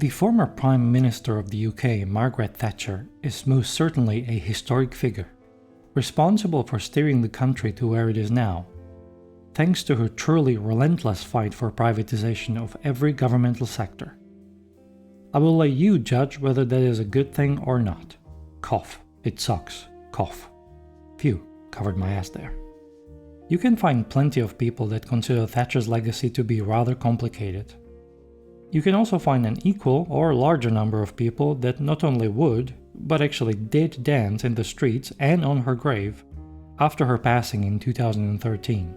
The former Prime Minister of the UK, Margaret Thatcher, is most certainly a historic figure, responsible for steering the country to where it is now, thanks to her truly relentless fight for privatization of every governmental sector. I will let you judge whether that is a good thing or not. Cough. It sucks. Cough. Phew, covered my ass there. You can find plenty of people that consider Thatcher's legacy to be rather complicated. You can also find an equal or larger number of people that not only would, but actually did dance in the streets and on her grave after her passing in 2013.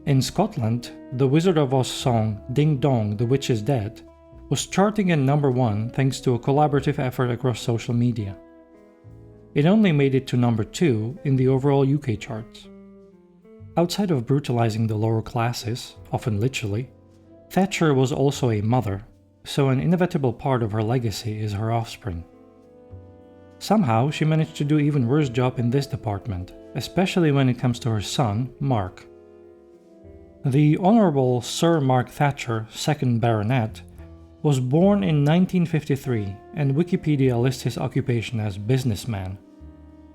In Scotland, the Wizard of Oz song Ding Dong, the Witch is Dead was charting at number 1 thanks to a collaborative effort across social media. It only made it to number 2 in the overall UK charts. Outside of brutalizing the lower classes, often literally, Thatcher was also a mother, so an inevitable part of her legacy is her offspring. Somehow she managed to do even worse job in this department, especially when it comes to her son, Mark. The Honourable Sir Mark Thatcher, 2nd Baronet, was born in 1953 and Wikipedia lists his occupation as businessman,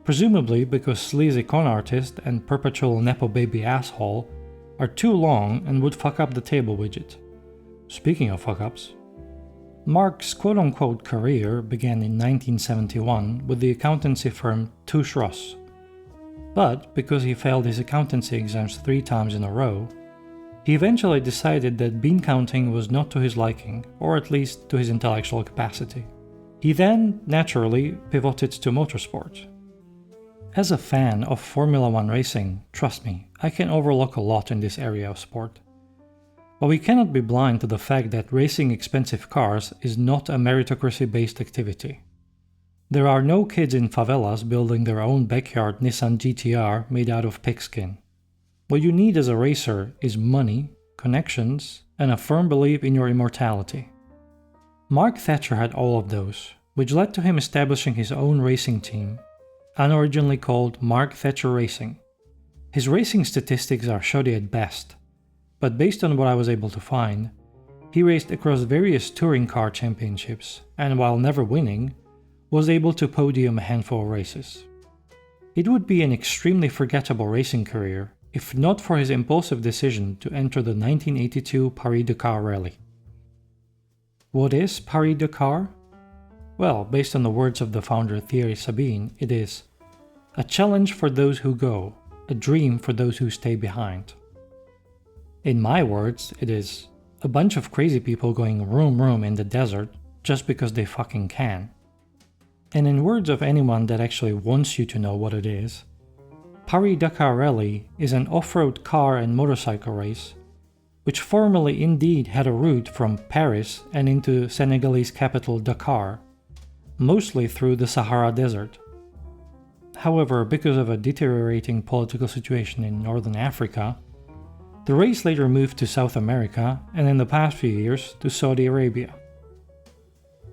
presumably because sleazy con artist and perpetual nepo baby asshole are too long and would fuck up the table widget. Speaking of fuck-ups, Mark's quote-unquote career began in 1971 with the accountancy firm Touche Ross. But because he failed his accountancy exams 3 times in a row, he eventually decided that bean counting was not to his liking, or at least to his intellectual capacity. He then, naturally, pivoted to motorsport. As a fan of Formula 1 racing, trust me, I can overlook a lot in this area of sport. But we cannot be blind to the fact that racing expensive cars is not a meritocracy-based activity. There are no kids in favelas building their own backyard Nissan GTR made out of pigskin. What you need as a racer is money, connections, and a firm belief in your immortality. Mark Thatcher had all of those, which led to him establishing his own racing team, unoriginally called Mark Thatcher Racing. His racing statistics are shoddy at best, but based on what I was able to find, he raced across various touring car championships and while never winning, was able to podium a handful of races. It would be an extremely forgettable racing career if not for his impulsive decision to enter the 1982 Paris-Dakar Rally. What is Paris-Dakar? Well, based on the words of the founder Thierry Sabine, it is a challenge for those who go, a dream for those who stay behind. In my words, it is a bunch of crazy people going room in the desert just because they fucking can. And in words of anyone that actually wants you to know what it is, Paris-Dakar Rally is an off-road car and motorcycle race, which formerly indeed had a route from Paris and into Senegalese capital Dakar, mostly through the Sahara Desert. However, because of a deteriorating political situation in northern Africa, the race later moved to South America and in the past few years to Saudi Arabia.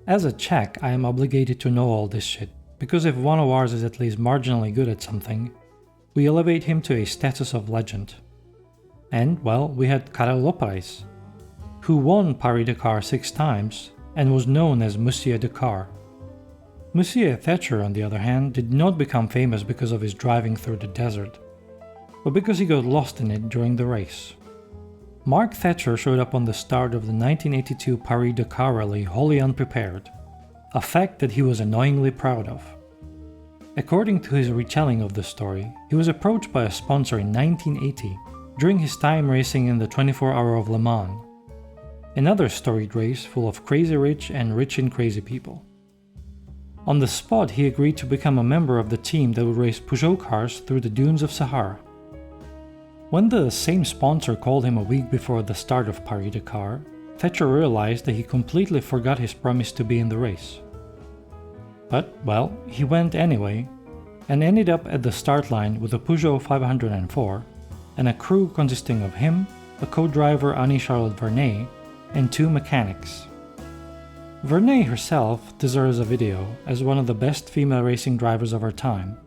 As a Czech, I am obligated to know all this shit, because if one of ours is at least marginally good at something, we elevate him to a status of legend. And, well, we had Karel Lopez, who won Paris-Dakar 6 times and was known as Monsieur Dakar. Monsieur Thatcher, on the other hand, did not become famous because of his driving through the desert, but because he got lost in it during the race. Mark Thatcher showed up on the start of the 1982 Paris-Dakar Rally wholly unprepared, a fact that he was annoyingly proud of. According to his retelling of the story, he was approached by a sponsor in 1980 during his time racing in the 24 Hour of Le Mans, another storied race full of crazy rich and rich and crazy people. On the spot, he agreed to become a member of the team that would race Peugeot cars through the dunes of Sahara. When the same sponsor called him a week before the start of Paris-Dakar, Thatcher realized that he completely forgot his promise to be in the race. But, well, he went anyway, and ended up at the start line with a Peugeot 504 and a crew consisting of him, a co-driver Annie-Charlotte Vernet, and 2 mechanics. Vernet herself deserves a video as one of the best female racing drivers of her time,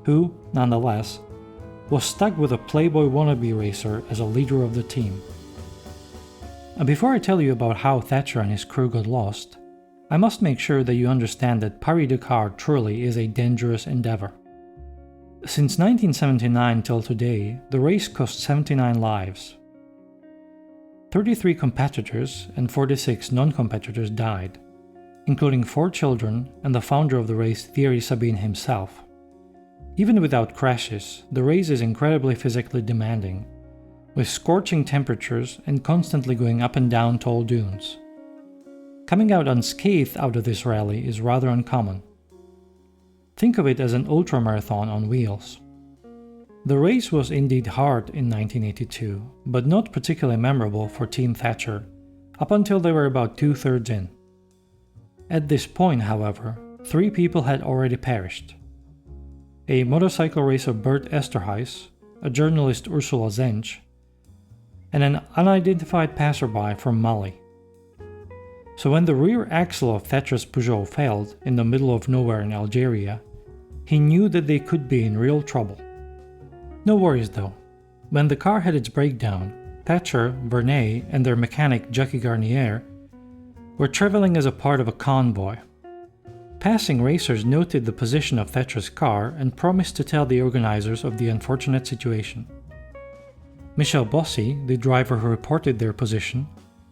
who, nonetheless, was stuck with a playboy wannabe racer as a leader of the team. And before I tell you about how Thatcher and his crew got lost, I must make sure that you understand that Paris-Dakar truly is a dangerous endeavor. Since 1979 till today, the race cost 79 lives. 33 competitors and 46 non-competitors died, including 4 children and the founder of the race, Thierry Sabine himself. Even without crashes, the race is incredibly physically demanding, with scorching temperatures and constantly going up and down tall dunes. Coming out unscathed out of this rally is rather uncommon. Think of it as an ultramarathon on wheels. The race was indeed hard in 1982, but not particularly memorable for Team Thatcher, up until they were about 2/3 in. At this point, however, 3 people had already perished. A motorcycle racer Bert Esterhuis, a journalist Ursula Zensch, and an unidentified passerby from Mali. So when the rear axle of Thatcher's Peugeot failed in the middle of nowhere in Algeria, he knew that they could be in real trouble. No worries though. When the car had its breakdown, Thatcher, Vernet, and their mechanic Jackie Garnier were traveling as a part of a convoy. Passing racers noted the position of Thatcher's car and promised to tell the organizers of the unfortunate situation. Michel Bossy, the driver who reported their position,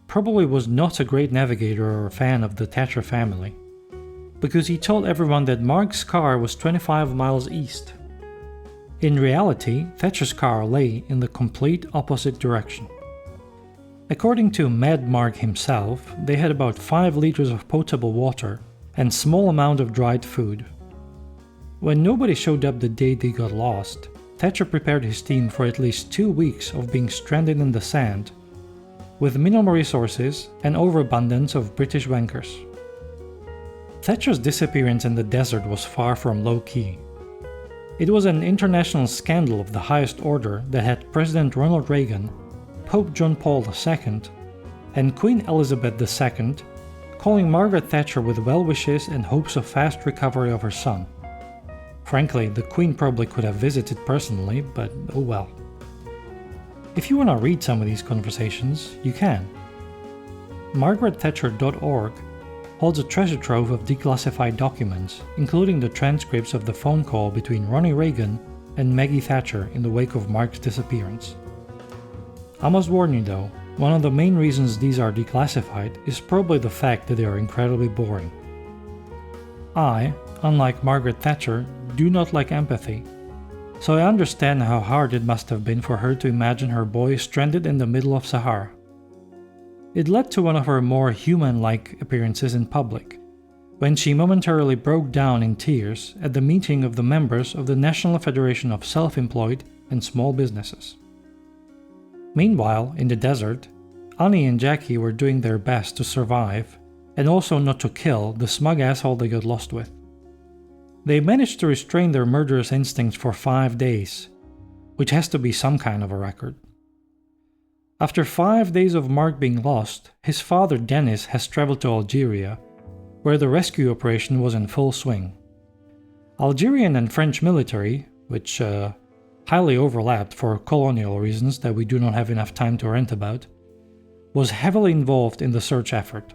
probably was not a great navigator or a fan of the Thatcher family, because he told everyone that Mark's car was 25 miles east. In reality, Thatcher's car lay in the complete opposite direction. According to Mad Mark himself, they had about 5 liters of potable water and small amount of dried food. When nobody showed up the day they got lost, Thatcher prepared his team for at least 2 weeks of being stranded in the sand, with minimal resources and overabundance of British wankers. Thatcher's disappearance in the desert was far from low-key. It was an international scandal of the highest order that had President Ronald Reagan, Pope John Paul II, and Queen Elizabeth II calling Margaret Thatcher with well-wishes and hopes of fast recovery of her son. Frankly, the Queen probably could have visited personally, but oh well. If you want to read some of these conversations, you can. MargaretThatcher.org holds a treasure trove of declassified documents, including the transcripts of the phone call between Ronnie Reagan and Maggie Thatcher in the wake of Mark's disappearance. I must warn you though, one of the main reasons these are declassified is probably the fact that they are incredibly boring. I, unlike Margaret Thatcher, do not like empathy, so I understand how hard it must have been for her to imagine her boy stranded in the middle of Sahara. It led to one of her more human-like appearances in public, when she momentarily broke down in tears at the meeting of the members of the National Federation of Self-Employed and Small Businesses. Meanwhile, in the desert, Annie and Jackie were doing their best to survive and also not to kill the smug asshole they got lost with. They managed to restrain their murderous instincts for 5 days, which has to be some kind of a record. After 5 days of Mark being lost, his father Dennis has traveled to Algeria, where the rescue operation was in full swing. Algerian and French military, which highly overlapped for colonial reasons that we do not have enough time to rant about, was heavily involved in the search effort.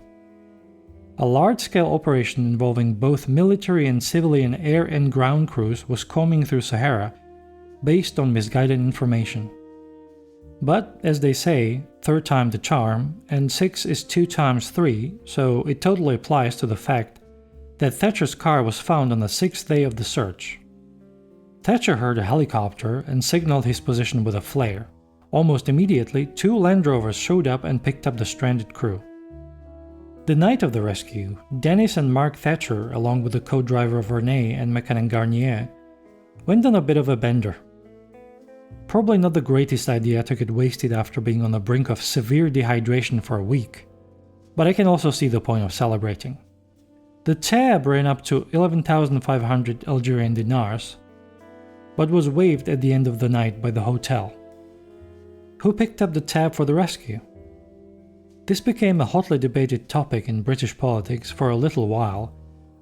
A large-scale operation involving both military and civilian air and ground crews was combing through Sahara based on misguided information. But, as they say, 3rd time the charm, and 6 is 2 times 3, so it totally applies to the fact that Thatcher's car was found on the 6th day of the search. Thatcher heard a helicopter and signaled his position with a flare. Almost immediately, 2 Land Rovers showed up and picked up the stranded crew. The night of the rescue, Dennis and Mark Thatcher, along with the co-driver Vernet and mechanic Garnier, went on a bit of a bender. Probably not the greatest idea to get wasted after being on the brink of severe dehydration for a week, but I can also see the point of celebrating. The tab ran up to 11,500 Algerian dinars, but was waived at the end of the night by the hotel. Who picked up the tab for the rescue? This became a hotly debated topic in British politics for a little while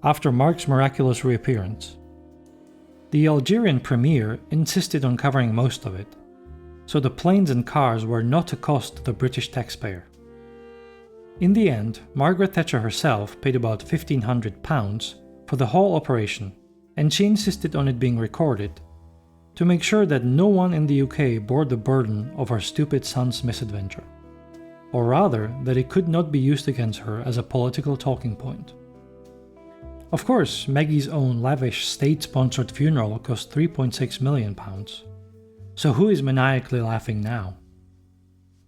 after Mark's miraculous reappearance. The Algerian premier insisted on covering most of it, so the planes and cars were not a cost to the British taxpayer. In the end, Margaret Thatcher herself paid about £1,500 for the whole operation, and she insisted on it being recorded to make sure that no one in the UK bore the burden of her stupid son's misadventure, or rather that it could not be used against her as a political talking point. Of course, Maggie's own lavish state-sponsored funeral cost £3.6 million, so who is maniacally laughing now?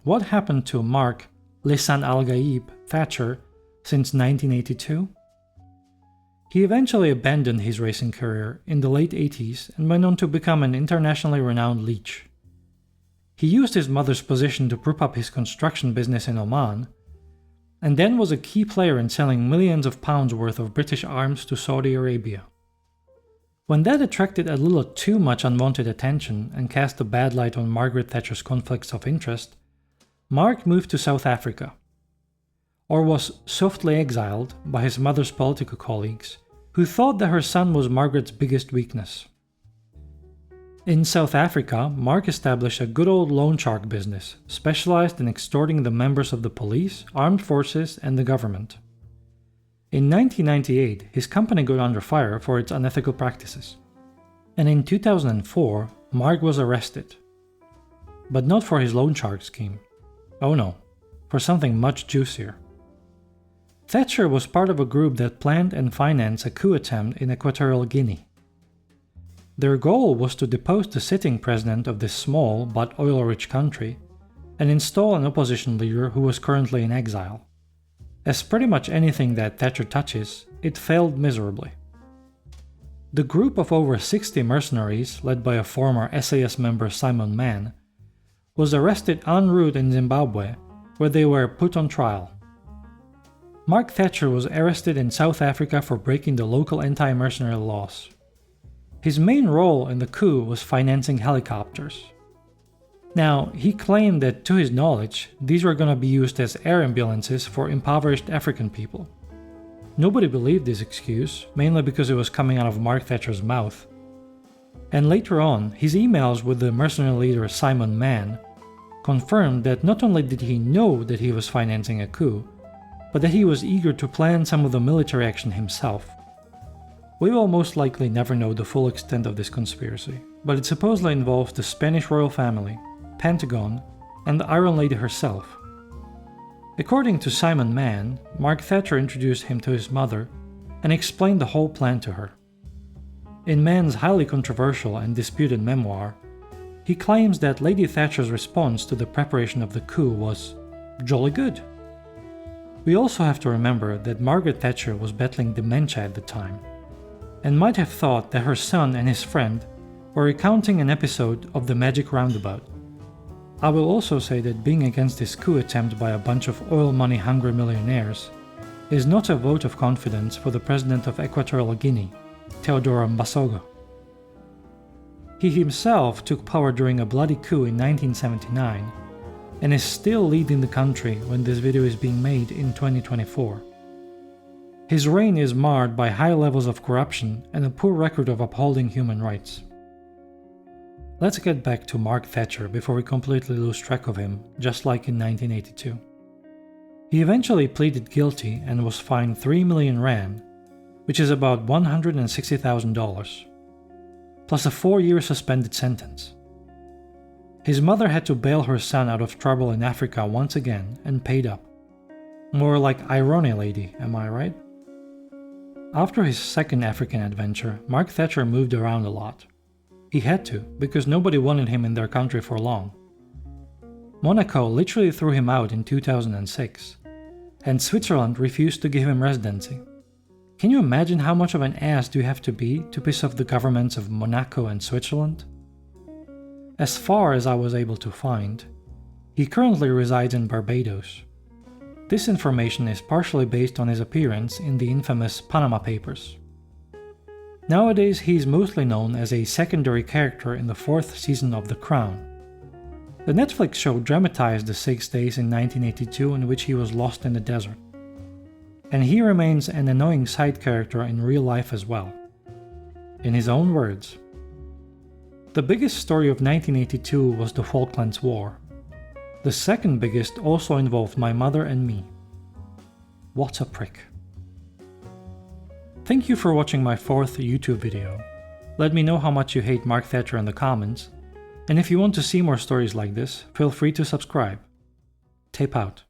What happened to Mark Lisan Al-Gaib Thatcher since 1982? He eventually abandoned his racing career in the late 80s and went on to become an internationally renowned leech. He used his mother's position to prop up his construction business in Oman, and then was a key player in selling millions of pounds worth of British arms to Saudi Arabia. When that attracted a little too much unwanted attention and cast a bad light on Margaret Thatcher's conflicts of interest, Mark moved to South Africa, or was softly exiled by his mother's political colleagues, who thought that her son was Margaret's biggest weakness. In South Africa, Mark established a good old loan shark business, specialized in extorting the members of the police, armed forces, and the government. In 1998, his company got under fire for its unethical practices. And in 2004, Mark was arrested. But not for his loan shark scheme. Oh no, for something much juicier. Thatcher was part of a group that planned and financed a coup attempt in Equatorial Guinea. Their goal was to depose the sitting president of this small but oil-rich country and install an opposition leader who was currently in exile. As pretty much anything that Thatcher touches, it failed miserably. The group of over 60 mercenaries, led by a former SAS member Simon Mann, was arrested en route in Zimbabwe, where they were put on trial. Mark Thatcher was arrested in South Africa for breaking the local anti-mercenary laws. His main role in the coup was financing helicopters. Now, he claimed that to his knowledge, these were going to be used as air ambulances for impoverished African people. Nobody believed this excuse, mainly because it was coming out of Mark Thatcher's mouth. And later on, his emails with the mercenary leader Simon Mann confirmed that not only did he know that he was financing a coup, but that he was eager to plan some of the military action himself. We will most likely never know the full extent of this conspiracy, but it supposedly involves the Spanish royal family, Pentagon, and the Iron Lady herself. According to Simon Mann, Mark Thatcher introduced him to his mother and explained the whole plan to her. In Mann's highly controversial and disputed memoir, he claims that Lady Thatcher's response to the preparation of the coup was jolly good. We also have to remember that Margaret Thatcher was battling dementia at the time, and might have thought that her son and his friend were recounting an episode of The Magic Roundabout. I will also say that being against this coup attempt by a bunch of oil money hungry millionaires is not a vote of confidence for the president of Equatorial Guinea, Teodoro Mbasogo. He himself took power during a bloody coup in 1979 and is still leading the country when this video is being made in 2024. His reign is marred by high levels of corruption and a poor record of upholding human rights. Let's get back to Mark Thatcher before we completely lose track of him, just like in 1982. He eventually pleaded guilty and was fined 3 million rand, which is about $160,000, plus a 4-year suspended sentence. His mother had to bail her son out of trouble in Africa once again and paid up. More like irony lady, am I right? After his second African adventure, Mark Thatcher moved around a lot. He had to, because nobody wanted him in their country for long. Monaco literally threw him out in 2006, and Switzerland refused to give him residency. Can you imagine how much of an ass do you have to be to piss off the governments of Monaco and Switzerland? As far as I was able to find, he currently resides in Barbados. This information is partially based on his appearance in the infamous Panama Papers. Nowadays, he is mostly known as a secondary character in the 4th season of The Crown. The Netflix show dramatized the 6 days in 1982 in which he was lost in the desert. And he remains an annoying side character in real life as well. In his own words, "The biggest story of 1982 was the Falklands War. The second biggest also involved my mother and me. What a prick. Thank you for watching my 4th YouTube video. Let me know how much you hate Mark Thatcher in the comments, and if you want to see more stories like this, feel free to subscribe. Tape out.